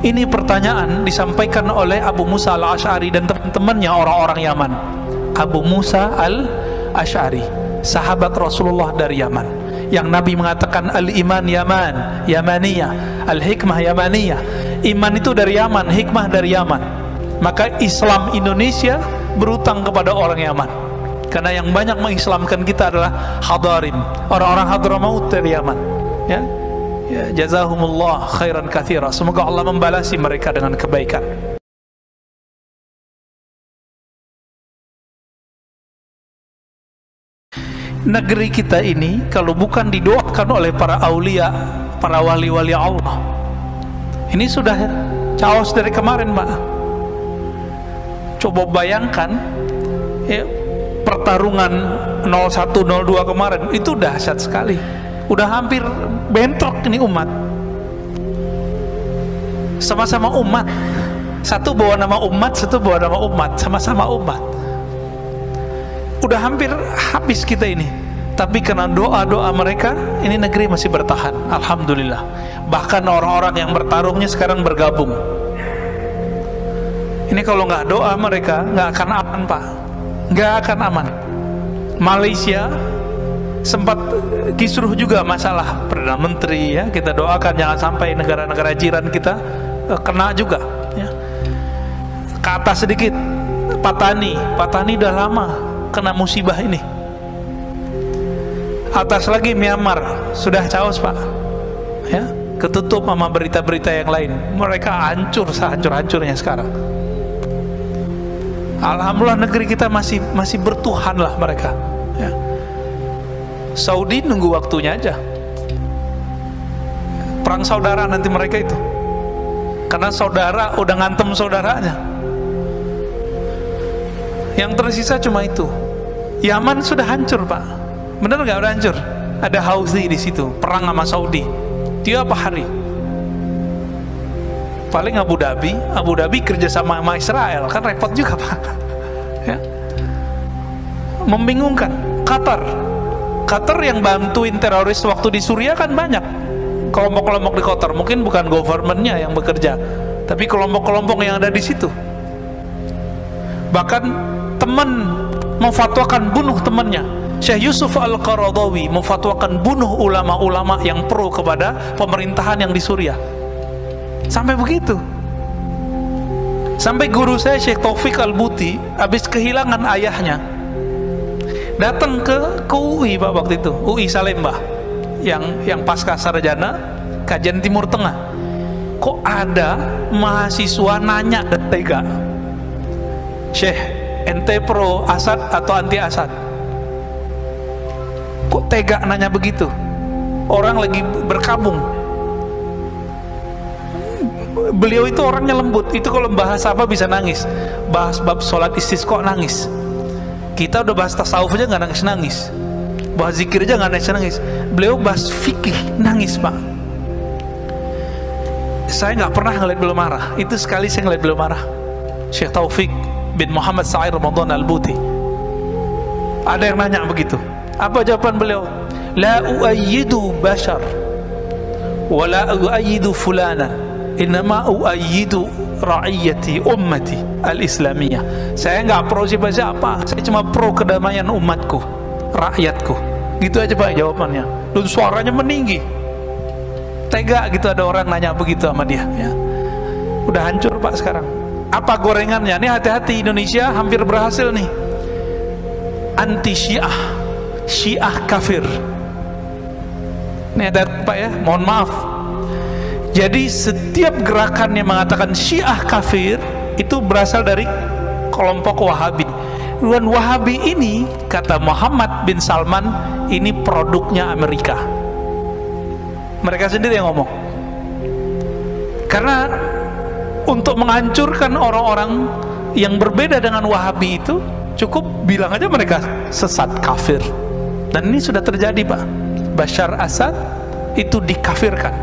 Ini pertanyaan disampaikan oleh Abu Musa al-Ash'ari dan teman-temannya orang-orang Yaman. Abu Musa al-Ash'ari, sahabat Rasulullah dari Yaman, yang Nabi mengatakan al-iman Yaman, Yamaniyah, al-hikmah Yamaniyah. Iman itu dari Yaman, hikmah dari Yaman. Maka Islam Indonesia berutang kepada orang Yaman, karena yang banyak mengislamkan kita adalah hadarin, orang-orang Hadramaut dari Yaman. Ya, ya, jazahumullah khairan katsira. Semoga Allah membalasi mereka dengan kebaikan. Negeri kita ini kalau bukan didoakan oleh para aulia, para wali-wali Allah, ini sudah chaos dari kemarin, Pak. Coba bayangkan ya, pertarungan 01-02 kemarin itu dahsyat sekali. Udah hampir bentrok ini umat, sama-sama umat, satu bawa nama umat, satu bawa nama umat, sama-sama umat. Udah hampir habis kita ini, tapi karena doa-doa mereka ini negeri masih bertahan, alhamdulillah. Bahkan orang-orang yang bertarungnya sekarang bergabung. Ini kalau nggak doa mereka nggak akan aman, Pak, nggak akan aman. Malaysia sempat kisruh juga masalah Perdana Menteri, ya, kita doakan jangan sampai negara-negara jiran kita kena juga, ya. Ke atas sedikit Patani udah lama kena musibah ini. Atas lagi Myanmar sudah chaos, Pak, ya, ketutup sama berita-berita yang lain. Mereka hancur sehancur-hancurnya sekarang. Alhamdulillah negeri kita masih bertuhan lah mereka, ya. Saudi nunggu waktunya aja, perang saudara nanti mereka itu, karena saudara udah ngantem saudaranya. Yang tersisa cuma itu. Yaman sudah hancur, Pak, bener nggak? Udah hancur. Ada Houthi di situ, perang sama Saudi tiap hari. Paling Abu Dhabi kerja sama Israel, kan repot juga, Pak, ya. Membingungkan. Qatar yang bantuin teroris waktu di Suriah kan banyak kelompok-kelompok di Qatar, mungkin bukan governmentnya yang bekerja, tapi kelompok-kelompok yang ada di situ. Bahkan teman memfatwakan bunuh temannya. Syekh Yusuf Al-Qaradawi memfatwakan bunuh ulama-ulama yang pro kepada pemerintahan yang di Suriah. Sampai begitu. Sampai guru saya Syekh Taufik Al-Buti habis kehilangan ayahnya, datang ke UI, Pak, waktu itu UI Salemba, yang pasca sarjana kajian Timur Tengah. Kok ada mahasiswa nanya dan tega, Syekh, ente pro Asad atau anti Asad? Kok tega nanya begitu? Orang lagi berkabung. Beliau itu orangnya lembut, itu kalau bahas apa bisa nangis, bahas bab sholat istisqa nangis. Kita udah bahas tasawuf aja nggak nangis-nangis, bahas zikir aja nggak nangis-nangis. Beliau bahas fikih nangis, Pak. Saya nggak pernah ngeliat beliau marah. Itu sekali saya ngeliat beliau marah. Syekh Taufik bin Muhammad Sa'id Ramadan Al-Buti. Ada yang nanya begitu. Apa jawaban beliau? La uayyidu bashar wa la uayyidu fulana, innama uayyidu ra'iyati ummati al-islamiyah. Saya nggak pro siapa-siapa, saya cuma pro kedamaian umatku, rakyatku. Gitu aja, Pak, jawabannya. Dan suaranya meninggi, tega gitu. Ada orang nanya begitu sama dia, ya. Udah hancur, Pak, sekarang. Apa gorengannya? Nih hati-hati, Indonesia hampir berhasil nih. Anti Syiah, Syiah kafir. Nih ada, Pak, ya, mohon maaf. Jadi setiap gerakan yang mengatakan Syiah kafir itu berasal dari kelompok Wahabi. Dan Wahabi ini, kata Muhammad bin Salman, ini produknya Amerika. Mereka sendiri yang ngomong. Karena untuk menghancurkan orang-orang yang berbeda dengan Wahabi itu, cukup bilang aja mereka sesat, kafir. Dan ini sudah terjadi, Pak. Bashar Assad itu dikafirkan.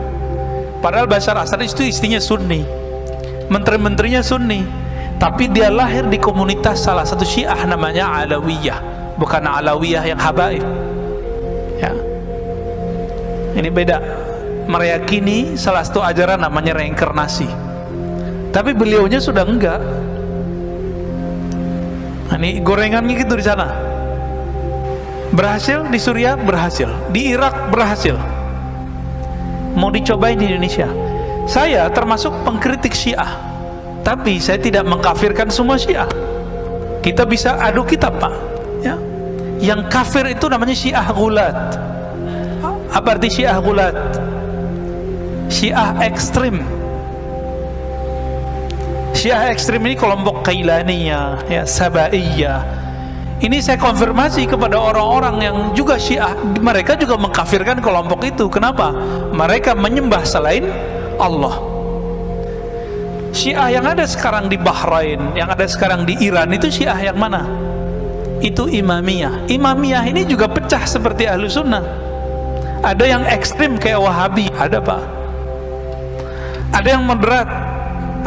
Padahal Bashar Assad itu istrinya Sunni, menteri-menterinya Sunni, tapi dia lahir di komunitas salah satu Syiah namanya Alawiyah, bukan Alawiyah yang habaib, ya. Ini beda. Meyakini salah satu ajaran namanya reinkarnasi. tapi beliaunya sudah enggak. Nah, ini gorengannya gitu di sana. Berhasil di Suriah, berhasil di Irak, berhasil. Mau dicobain di Indonesia. Saya termasuk pengkritik Syiah, tapi saya tidak mengkafirkan semua Syiah. Kita bisa adu kitab, Pak, ya. Yang kafir itu namanya Syiah Ghulat. Apa arti Syiah Ghulat? Syiah ekstrim. Syiah ekstrim ini kelompok Kailaniyah, ya, Sabaiyah. Ini saya konfirmasi kepada orang-orang yang juga Syiah, mereka juga mengkafirkan kelompok itu. Kenapa? Mereka menyembah selain Allah. Syiah yang ada sekarang di Bahrain, yang ada sekarang di Iran, itu Syiah yang mana? Itu Imamiyah. Imamiyah ini juga pecah seperti Ahlus Sunnah. Ada yang ekstrim kayak Wahabi, ada, Pak. Ada yang moderat,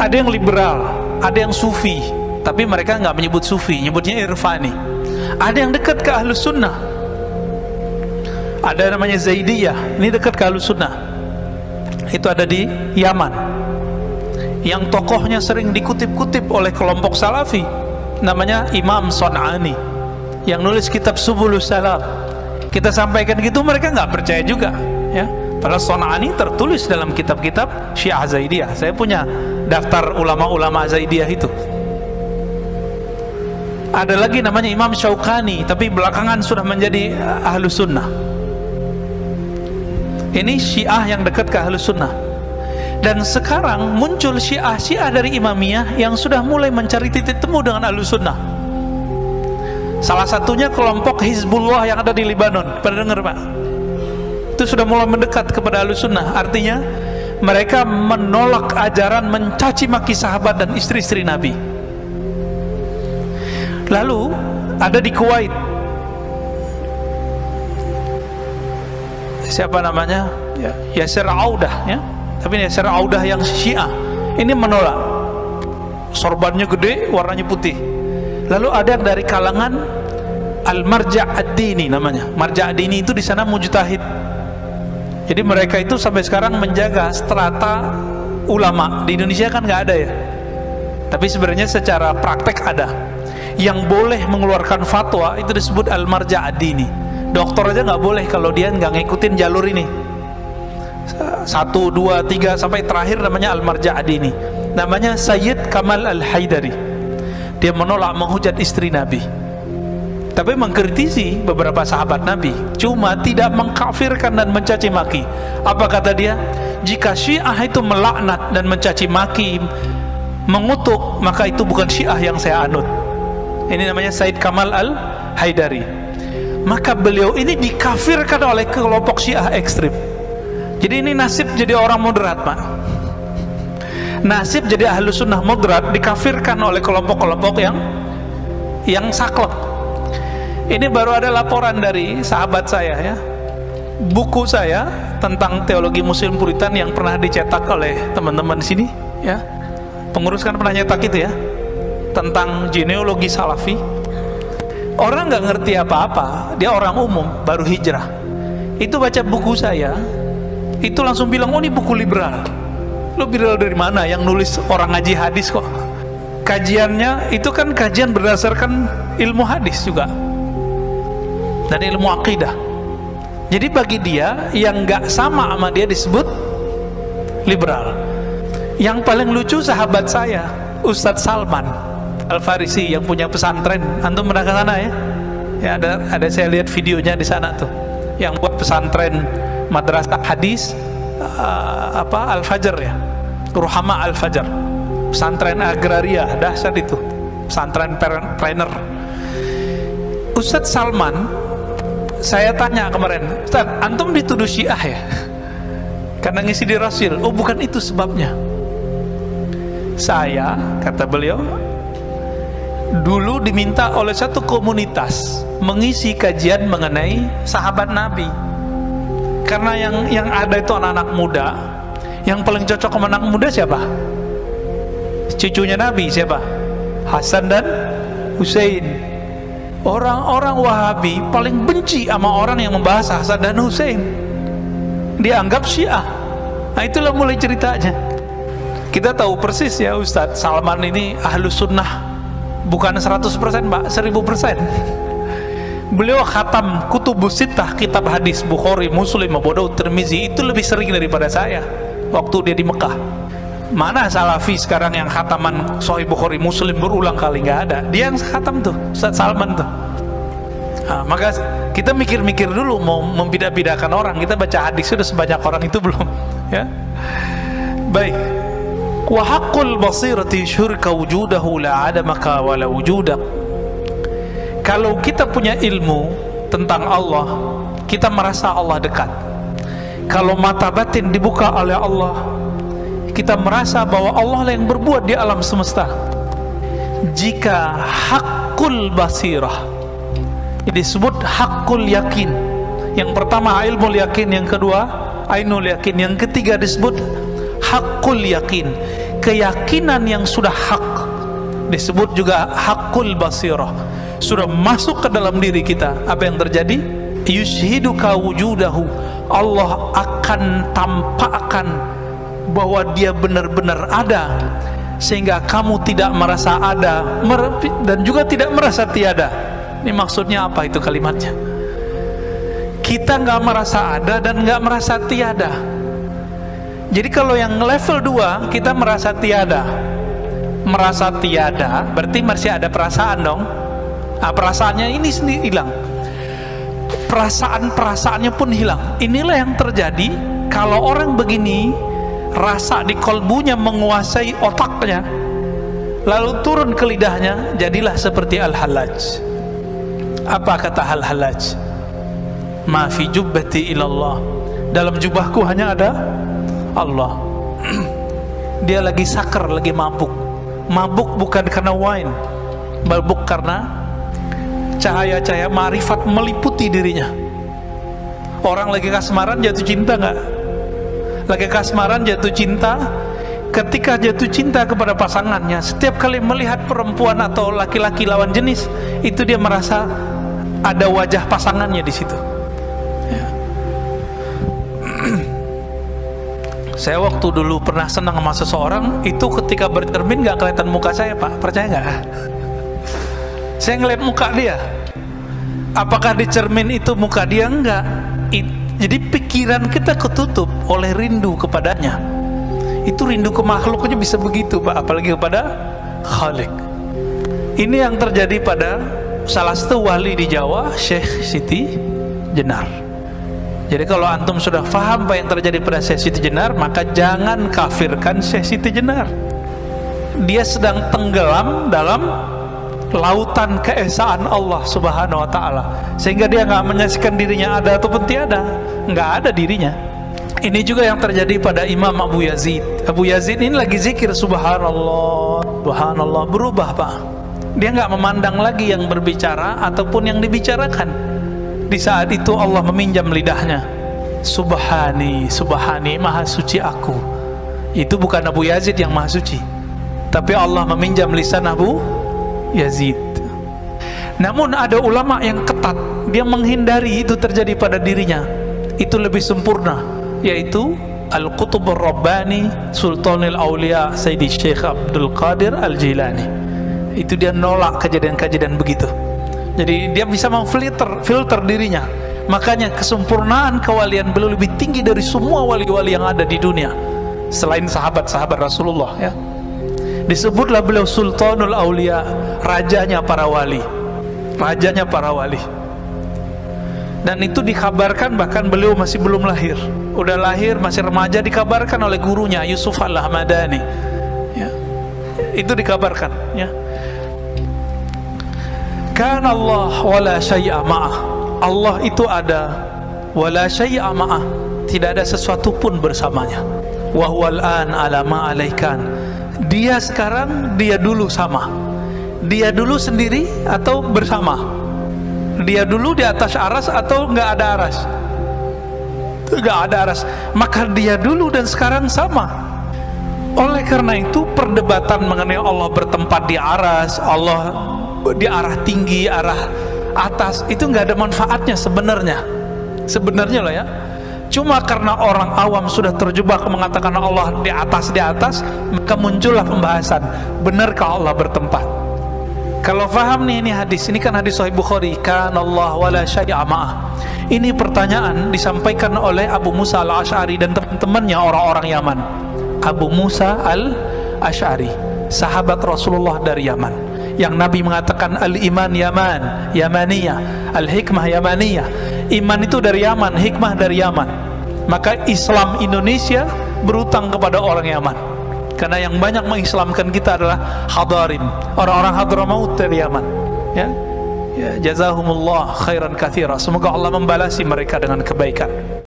ada yang liberal, ada yang Sufi, tapi mereka nggak menyebut Sufi, nyebutnya Irfani. Ada yang dekat ke Ahlus Sunnah, ada namanya Zaidiyah, ini dekat ke Ahlus Sunnah. Itu ada di Yaman, yang tokohnya sering dikutip-kutip oleh kelompok Salafi, namanya Imam Son'ani, yang nulis kitab Subulus Salam. Kita sampaikan gitu, mereka nggak percaya juga, ya. Padahal Son'ani tertulis dalam kitab-kitab Syiah Zaidiyah. Saya punya daftar ulama-ulama Zaidiyah itu. Ada lagi namanya Imam Syaukani, tapi belakangan sudah menjadi Ahlus Sunnah. Ini Syiah yang dekat ke Ahlus Sunnah. Dan sekarang muncul Syiah dari Imamiyah yang sudah mulai mencari titik temu dengan Ahlus Sunnah. Salah satunya kelompok Hizbullah yang ada di Lebanon. Pada dengar, Pak? Itu sudah mulai mendekat kepada Ahlus Sunnah. Artinya mereka menolak ajaran mencaci maki sahabat dan istri-istri Nabi. Lalu ada di Kuwait, siapa namanya, ya, Yasir Audah, ya. Tapi Yasir Audah yang Syiah ini menolak, sorbannya gede, warnanya putih. Lalu ada yang dari kalangan Al-Marja' Ad-Dini namanya. Marja' Ad-Dini itu di sana mujtahid. Jadi mereka itu sampai sekarang menjaga strata ulama. Di Indonesia kan nggak ada, ya. Tapi sebenarnya secara praktek ada. Yang boleh mengeluarkan fatwa itu disebut Al-Marja' Ad-Dini. Dokter aja nggak boleh kalau dia nggak ngikutin jalur ini. 1, 2, 3 sampai terakhir namanya Al-Marja' Ad-Dini. Namanya Sayyid Kamal Al-Haidari. Dia menolak menghujat istri Nabi, tapi mengkritisi beberapa sahabat Nabi, cuma tidak mengkafirkan dan mencaci maki. Apa kata dia? Jika Syiah itu melaknat dan mencaci maki, mengutuk, maka itu bukan Syiah yang saya anut. Ini namanya Said Kamal Al-Haidari. Maka beliau ini dikafirkan oleh kelompok Syiah ekstrim. Jadi ini nasib jadi orang moderat, Pak. Nasib jadi Ahlus Sunnah moderat dikafirkan oleh kelompok-kelompok yang saklek. Ini baru ada laporan dari sahabat saya, ya. Buku saya tentang teologi Muslim Puritan yang pernah dicetak oleh teman-teman di sini, ya. Pengurus kan pernah nyetak itu, ya, tentang genealogi Salafi. Orang nggak ngerti apa-apa, dia orang umum baru hijrah, itu baca buku saya, itu langsung bilang, oh ini buku liberal. Lo liberal dari mana? Yang nulis orang ngaji hadis kok. Kajiannya itu kan kajian berdasarkan ilmu hadis juga dan ilmu akidah. Jadi bagi dia yang nggak sama dia disebut liberal. Yang paling lucu sahabat saya, Ustadz Salman Al-Farisi yang punya pesantren. Antum pernah ke sana, ya? Ya, ada saya lihat videonya di sana tuh, yang buat pesantren madrasah hadis Al-Fajr, ya, Ruhama Al-Fajr, pesantren agraria dahsyat itu, pesantren planner. Ustadz Salman, saya tanya kemarin, Ustadz, antum dituduh Syiah, ya, karena ngisi di Rasul. Oh, bukan itu sebabnya. Saya, kata beliau, dulu diminta oleh satu komunitas mengisi kajian mengenai sahabat Nabi. Karena yang ada itu anak-anak muda. Yang paling cocok sama anak muda siapa? Cucunya Nabi, siapa? Hasan dan Husain. Orang-orang Wahabi paling benci sama orang yang membahas Hasan dan Husain. Dianggap Syiah. Nah, itulah mulai ceritanya. Kita tahu persis ya Ustadz, Salman ini ahlus sunnah bukan 100% Pak, 1000%. Beliau khatam kutubus sittah, kitab hadis Bukhari, Muslim, Abu Daud, Tirmizi itu lebih sering daripada saya waktu dia di Mekah. Mana Salafi sekarang yang khataman Sahih Bukhari, Muslim berulang kali? Nggak ada. Dia yang khatam tuh, Ustadz Salman tuh. Nah, maka kita mikir-mikir dulu mau membidah-bidahkan orang. Kita baca hadis sudah sebanyak orang itu belum? Ya. Baik. Wa haqqul basirati syurka wujudahu la adamaka wa la wujudak. Kalau kita punya ilmu tentang Allah, kita merasa Allah dekat. Kalau mata batin dibuka oleh Allah, kita merasa bahwa Allah yang berbuat di alam semesta. Jika haqqul basirah disebut haqqul yakin. Yang pertama ilmu yakin, yang kedua ainul yakin, yang ketiga disebut haqqul yakin, keyakinan yang sudah hak, disebut juga haqqul basirah, sudah masuk ke dalam diri kita. Apa yang terjadi? Yushhiduka wujudahu, Allah akan tampakkan bahwa dia benar-benar ada, sehingga kamu tidak merasa ada dan juga tidak merasa tiada. Ini maksudnya apa itu kalimatnya? Kita nggak merasa ada dan nggak merasa tiada. Jadi kalau yang level 2 kita merasa tiada. Merasa tiada berarti masih ada perasaan dong. Nah, perasaannya ini sendiri hilang. Perasaan-perasaannya pun hilang. Inilah yang terjadi kalau orang begini, rasa di kolbunya menguasai otaknya, lalu turun ke lidahnya, jadilah seperti Al-Hallaj. Apa kata Al-Hallaj? Ma fi jubbati ilallah, dalam jubahku hanya ada Allah. Dia lagi sakar, lagi mabuk. Mabuk bukan karena wine, mabuk karena cahaya-cahaya ma'rifat meliputi dirinya. Orang lagi kasmaran jatuh cinta nggak? Lagi kasmaran jatuh cinta, ketika jatuh cinta kepada pasangannya, setiap kali melihat perempuan atau laki-laki lawan jenis, itu dia merasa ada wajah pasangannya di situ. Ya. Saya waktu dulu pernah senang sama seseorang, itu ketika bercermin nggak kelihatan muka saya Pak, percaya nggak? Saya ngeliat muka dia. Apakah di cermin itu muka dia? Enggak. Jadi pikiran kita ketutup oleh rindu kepadanya. Itu rindu ke makhluknya bisa begitu Pak, apalagi kepada Khalik. Ini yang terjadi pada salah satu wali di Jawa, Syekh Siti Jenar. Jadi kalau antum sudah faham apa yang terjadi pada Syekh Siti Jenar, maka jangan kafirkan Syekh Siti Jenar. Dia sedang tenggelam dalam lautan keesaan Allah Subhanahu wa ta'ala, sehingga dia nggak menyaksikan dirinya ada ataupun tiada, nggak ada dirinya. Ini juga yang terjadi pada Imam Abu Yazid. Abu Yazid ini lagi zikir subhanallah, subhanallah, berubah Pak. Dia nggak memandang lagi yang berbicara ataupun yang dibicarakan. Di saat itu Allah meminjam lidahnya. Subhani, subhani, maha suci aku. Itu bukan Abu Yazid yang maha suci, tapi Allah meminjam lisan Abu Yazid. Namun ada ulama yang ketat, dia menghindari itu terjadi pada dirinya. Itu lebih sempurna, yaitu Al-Qutub Ar-Rabbani Sultanul Aulia Sayyidi Syekh Abdul Qadir Al-Jilani. Itu dia nolak kejadian-kejadian begitu. Jadi dia bisa filter dirinya. Makanya kesempurnaan kewalian beliau lebih tinggi dari semua wali-wali yang ada di dunia selain sahabat-sahabat Rasulullah ya. Disebutlah beliau Sultanul Aulia, rajanya para wali, rajanya para wali. Dan itu dikabarkan bahkan beliau masih belum lahir, udah lahir masih remaja, dikabarkan oleh gurunya Yusuf Al-Ahmadani ya. Itu dikabarkan ya. Kan Allah wala syai'a ma'ah, Allah itu ada, wala syai'a ma'ah, tidak ada sesuatu pun bersamanya. Wa huwal an ala ma alaikan, dia sekarang, dia dulu sama. Dia dulu sendiri atau bersama? Dia dulu di atas aras atau nggak ada aras? Nggak ada aras. Maka dia dulu dan sekarang sama. Oleh karena itu perdebatan mengenai Allah bertempat di aras, Allah di arah tinggi, arah atas, itu nggak ada manfaatnya sebenarnya. Sebenarnya loh ya. Cuma karena orang awam sudah terjebak mengatakan Allah di atas, maka muncullah pembahasan, benarkah Allah bertempat? Kalau faham nih, ini hadis, ini kan hadis Sahih Bukhari, kan Allah wala syai'a ma'ah. Ini pertanyaan disampaikan oleh Abu Musa al-Ash'ari dan teman-temannya orang-orang Yaman. Abu Musa al-Ash'ari, sahabat Rasulullah dari Yaman, yang Nabi mengatakan al-iman Yamaniyah, al-hikmah Yamaniyah. Iman itu dari Yaman, hikmah dari Yaman. Maka Islam Indonesia berutang kepada orang Yaman, karena yang banyak mengislamkan kita adalah hadarin, orang-orang Hadramaut dari Yaman. Ya, jazahumullah khairan katsira. Semoga Allah membalasi mereka dengan kebaikan.